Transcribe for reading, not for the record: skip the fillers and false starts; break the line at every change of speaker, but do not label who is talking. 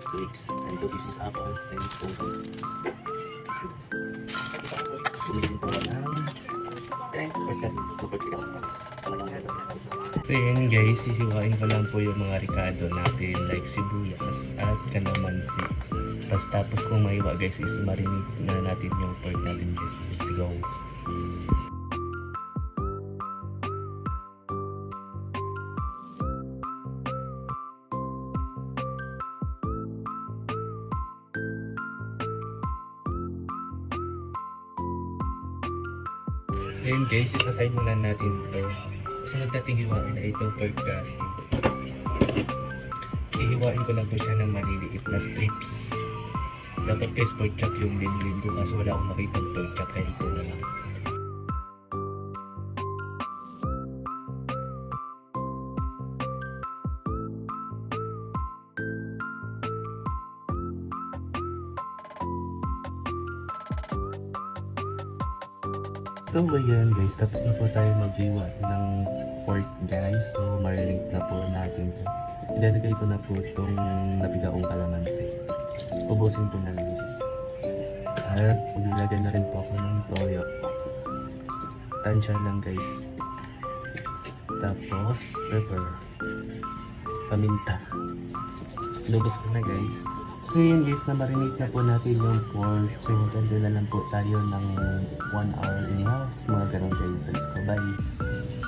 grapes. And this is apple. And tomato. Bumili po ng so yun guys, hihiwain ko lang po yung mga ricado natin like sibuyas at kalamansi. Tapos kung mahiwa guys is marinate na natin yung pork natin guys. Let's go! So yun guys, aside muna natin ito. Sunod natin hiwain na itong pork kasi. Ihiwain ko lang po siya ng maliliit na strips. Dapat guys pork chop yung linlin ko kasi wala akong makita pork chop kaya ito na lang. So ayan guys, tapos na po tayo mag-iwa ng pork guys. So marinate na po natin. Ilalagay ko na po itong napigaong kalamansi. Ubusin po na guys. At maglagay na rin po ako ng toyo. Tansya lang guys. Tapos pepper. Paminta. Lubos ko na guys. So yun guys, na marinate na po natin yung pork. So maganda na lang po tayo ng 1 hour and a half. Mga ganun guys. Let's go, bye!